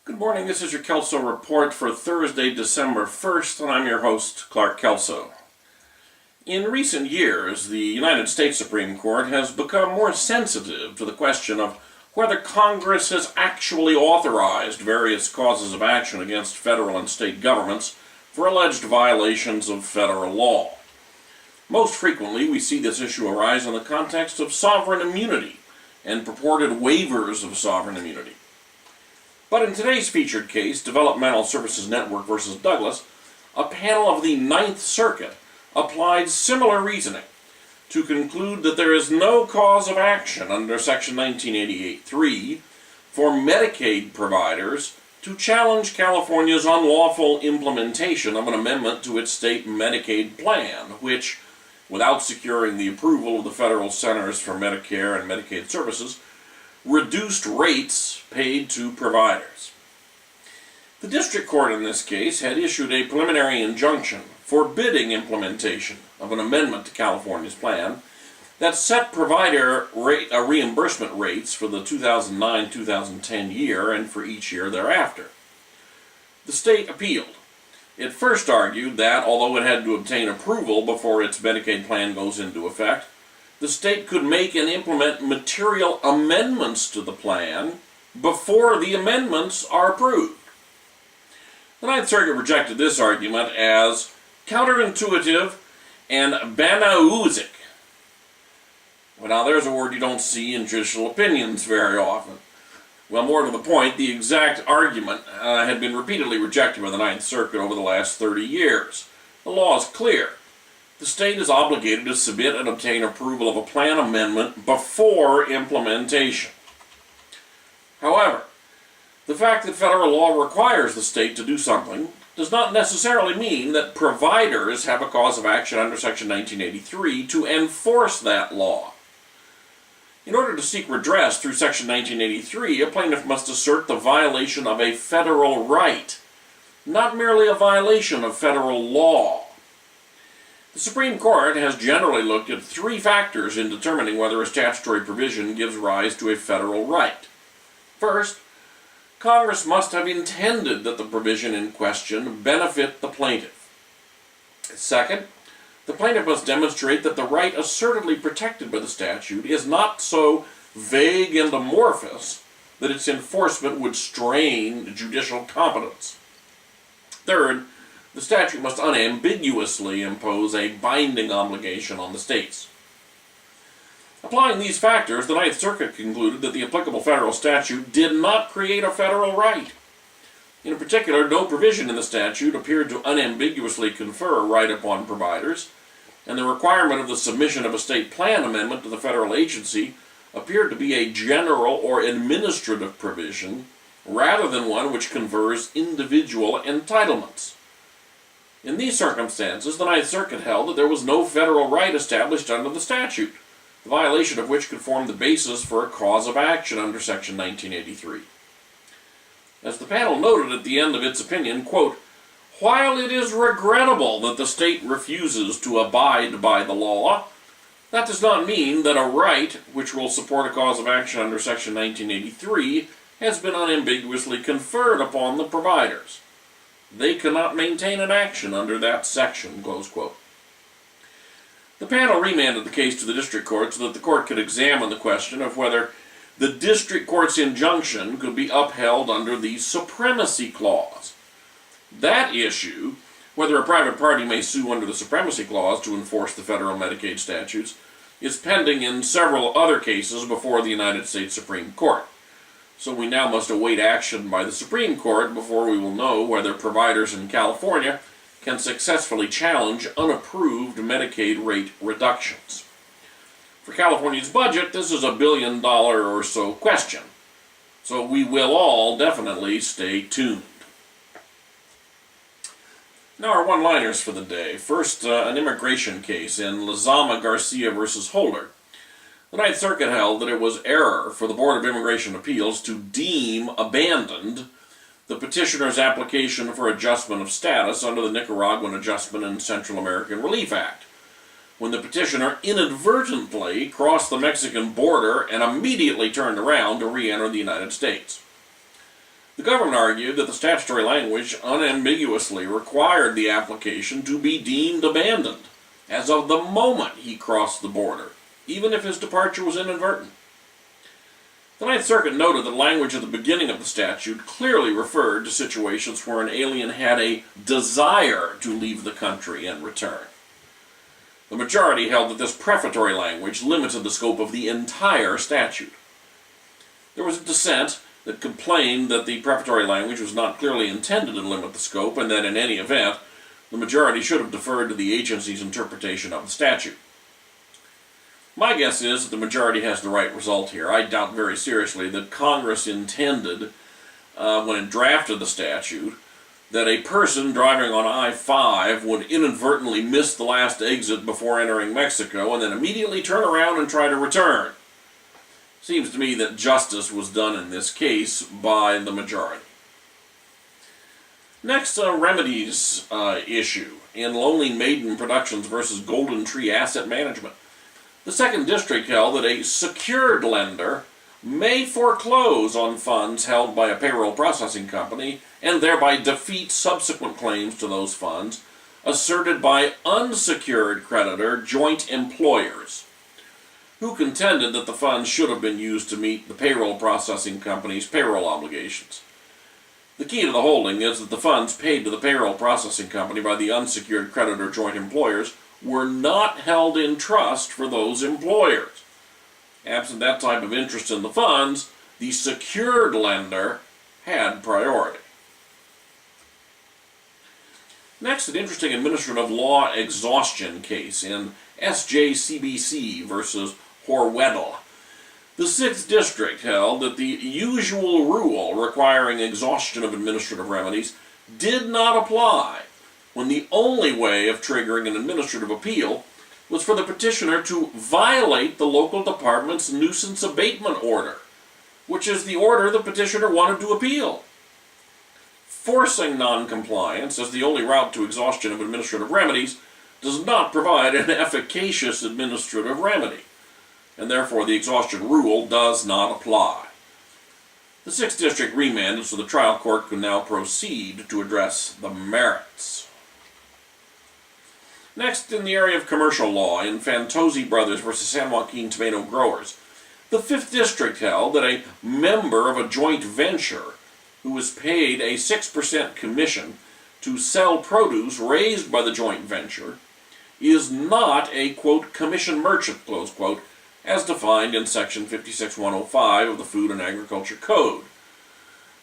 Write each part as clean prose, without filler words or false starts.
Good morning, this is your Kelso Report for Thursday, December 1st, and I'm your host, Clark Kelso. In recent years, the United States Supreme Court has become more sensitive to the question of whether Congress has actually authorized various causes of action against federal and state governments for alleged violations of federal law. Most frequently, we see this issue arise in the context of sovereign immunity and purported waivers of sovereign immunity. But in today's featured case, Developmental Services Network v. Douglas, a panel of the Ninth Circuit applied similar reasoning to conclude that there is no cause of action under Section 1988(3) for Medicaid providers to challenge California's unlawful implementation of an amendment to its state Medicaid plan, which, without securing the approval of the Federal Centers for Medicare and Medicaid Services, reduced rates paid to providers. The district court in this case had issued a preliminary injunction forbidding implementation of an amendment to California's plan that set provider reimbursement rates for the 2009-2010 year and for each year thereafter. The state appealed. It first argued that, although it had to obtain approval before its Medicaid plan goes into effect, the state could make and implement material amendments to the plan before the amendments are approved. The Ninth Circuit rejected this argument as counterintuitive and banausic. Well, now there's a word you don't see in judicial opinions very often. Well, more to the point, the exact argument had been repeatedly rejected by the Ninth Circuit over the last 30 years. The law is clear. The state is obligated to submit and obtain approval of a plan amendment before implementation. However, the fact that federal law requires the state to do something does not necessarily mean that providers have a cause of action under Section 1983 to enforce that law. In order to seek redress through Section 1983, a plaintiff must assert the violation of a federal right, not merely a violation of federal law. The Supreme Court has generally looked at three factors in determining whether a statutory provision gives rise to a federal right. First, Congress must have intended that the provision in question benefit the plaintiff. Second, the plaintiff must demonstrate that the right assertedly protected by the statute is not so vague and amorphous that its enforcement would strain judicial competence. Third, the statute must unambiguously impose a binding obligation on the states. Applying these factors, the Ninth Circuit concluded that the applicable federal statute did not create a federal right. In particular, no provision in the statute appeared to unambiguously confer a right upon providers, and the requirement of the submission of a state plan amendment to the federal agency appeared to be a general or administrative provision rather than one which confers individual entitlements. In these circumstances, the Ninth Circuit held that there was no federal right established under the statute, the violation of which could form the basis for a cause of action under Section 1983. As the panel noted at the end of its opinion, quote, "While it is regrettable that the state refuses to abide by the law, that does not mean that a right which will support a cause of action under Section 1983 has been unambiguously conferred upon the providers. They cannot maintain an action under that section," close quote. The panel remanded the case to the district court so that the court could examine the question of whether the district court's injunction could be upheld under the Supremacy Clause. That issue, whether a private party may sue under the Supremacy Clause to enforce the federal Medicaid statutes, is pending in several other cases before the United States Supreme Court. So we now must await action by the Supreme Court before we will know whether providers in California can successfully challenge unapproved Medicaid rate reductions. For California's budget, this is a $1 billion or so question, so we will all definitely stay tuned. Now our one-liners for the day. First, an immigration case in Lizama Garcia v. Holder. The Ninth Circuit held that it was error for the Board of Immigration Appeals to deem abandoned the petitioner's application for adjustment of status under the Nicaraguan Adjustment and Central American Relief Act, when the petitioner inadvertently crossed the Mexican border and immediately turned around to re-enter the United States. The government argued that the statutory language unambiguously required the application to be deemed abandoned as of the moment he crossed the border, even if his departure was inadvertent. The Ninth Circuit noted that language at the beginning of the statute clearly referred to situations where an alien had a desire to leave the country and return. The majority held that this prefatory language limited the scope of the entire statute. There was a dissent that complained that the prefatory language was not clearly intended to limit the scope, and that in any event, the majority should have deferred to the agency's interpretation of the statute. My guess is that the majority has the right result here. I doubt very seriously that Congress intended, when it drafted the statute, that a person driving on I-5 would inadvertently miss the last exit before entering Mexico and then immediately turn around and try to return. Seems to me that justice was done in this case by the majority. Next, a remedies issue in Lonely Maiden Productions versus Golden Tree Asset Management. The Second District held that a secured lender may foreclose on funds held by a payroll processing company and thereby defeat subsequent claims to those funds asserted by unsecured creditor joint employers, who contended that the funds should have been used to meet the payroll processing company's payroll obligations. The key to the holding is that the funds paid to the payroll processing company by the unsecured creditor joint employers were not held in trust for those employers. Absent that type of interest in the funds, the secured lender had priority. Next, an interesting administrative law exhaustion case in SJCBC versus Horwedel. The Sixth District held that the usual rule requiring exhaustion of administrative remedies did not apply when the only way of triggering an administrative appeal was for the petitioner to violate the local department's nuisance abatement order, which is the order the petitioner wanted to appeal. Forcing noncompliance as the only route to exhaustion of administrative remedies does not provide an efficacious administrative remedy, and therefore the exhaustion rule does not apply. The Sixth District remanded so the trial court could now proceed to address the merits. Next, in the area of commercial law, in Fantozzi Brothers versus San Joaquin Tomato Growers, the Fifth District held that a member of a joint venture who was paid a 6% commission to sell produce raised by the joint venture is not a, quote, commission merchant, close quote, as defined in Section 56105 of the Food and Agriculture Code,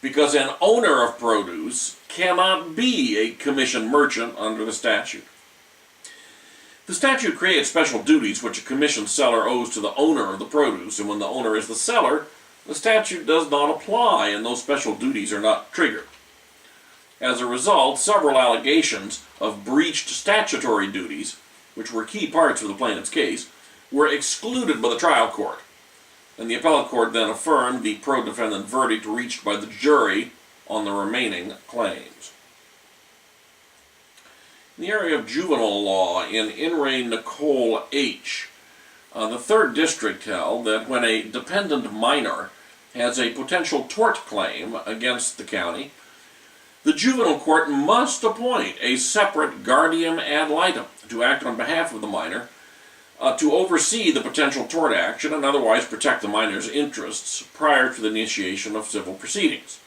because an owner of produce cannot be a commission merchant under the statute. The statute creates special duties which a commission seller owes to the owner of the produce, and when the owner is the seller, the statute does not apply and those special duties are not triggered. As a result, several allegations of breached statutory duties, which were key parts of the plaintiff's case, were excluded by the trial court, and the appellate court then affirmed the pro-defendant verdict reached by the jury on the remaining claims. In the area of juvenile law, in re Nicole H., the Third District held that when a dependent minor has a potential tort claim against the county, the juvenile court must appoint a separate guardian ad litem to act on behalf of the minor to oversee the potential tort action and otherwise protect the minor's interests prior to the initiation of civil proceedings.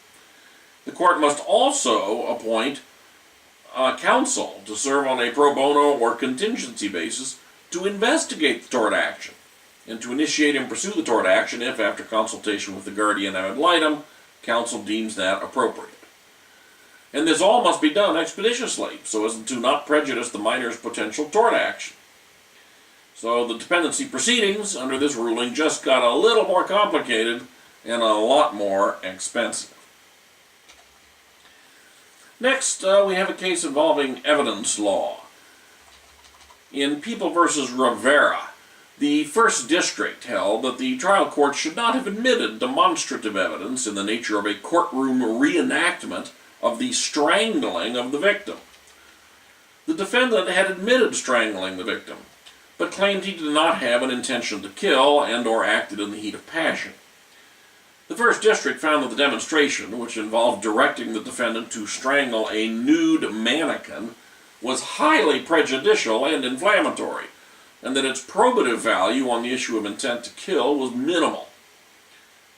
The court must also appoint counsel to serve on a pro bono or contingency basis to investigate the tort action and to initiate and pursue the tort action if, after consultation with the guardian ad litem, counsel deems that appropriate. And this all must be done expeditiously so as to not prejudice the minor's potential tort action. So the dependency proceedings under this ruling just got a little more complicated and a lot more expensive. Next, we have a case involving evidence law. In People v. Rivera, the First District held that the trial court should not have admitted demonstrative evidence in the nature of a courtroom reenactment of the strangling of the victim. The defendant had admitted strangling the victim, but claimed he did not have an intention to kill and or acted in the heat of passion. The First District found that the demonstration, which involved directing the defendant to strangle a nude mannequin, was highly prejudicial and inflammatory, and that its probative value on the issue of intent to kill was minimal.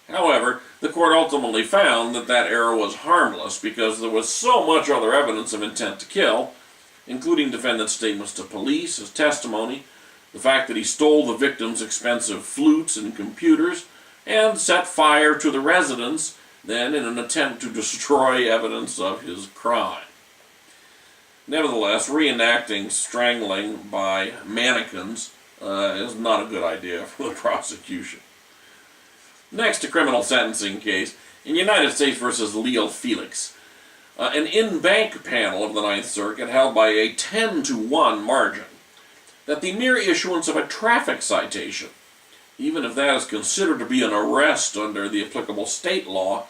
However, the court ultimately found that that error was harmless because there was so much other evidence of intent to kill, including defendant's statements to police, his testimony, the fact that he stole the victim's expensive flutes and computers, and set fire to the residence, then in an attempt to destroy evidence of his crime. Nevertheless, reenacting strangling by mannequins is not a good idea for the prosecution. Next, a criminal sentencing case in United States v. Leal Felix. An in-bank panel of the Ninth Circuit held by a 10-1 margin that the mere issuance of a traffic citation, even if that is considered to be an arrest under the applicable state law,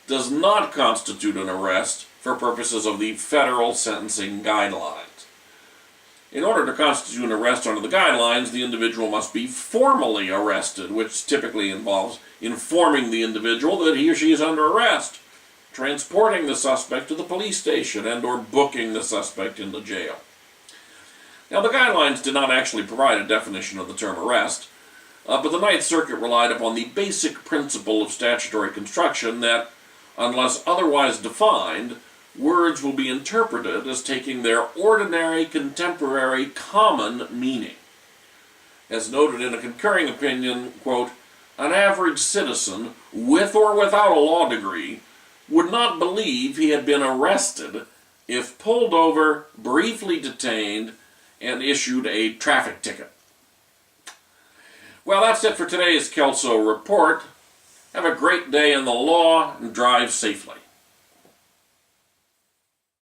does not constitute an arrest for purposes of the federal sentencing guidelines. In order to constitute an arrest under the guidelines, the individual must be formally arrested, which typically involves informing the individual that he or she is under arrest, transporting the suspect to the police station, and/or booking the suspect into jail. Now, the guidelines did not actually provide a definition of the term arrest, but the Ninth Circuit relied upon the basic principle of statutory construction that, unless otherwise defined, words will be interpreted as taking their ordinary, contemporary, common meaning. As noted in a concurring opinion, quote, an average citizen, with or without a law degree, would not believe he had been arrested if pulled over, briefly detained, and issued a traffic ticket. Well, that's it for today's Kelso Report. Have a great day in the law and drive safely.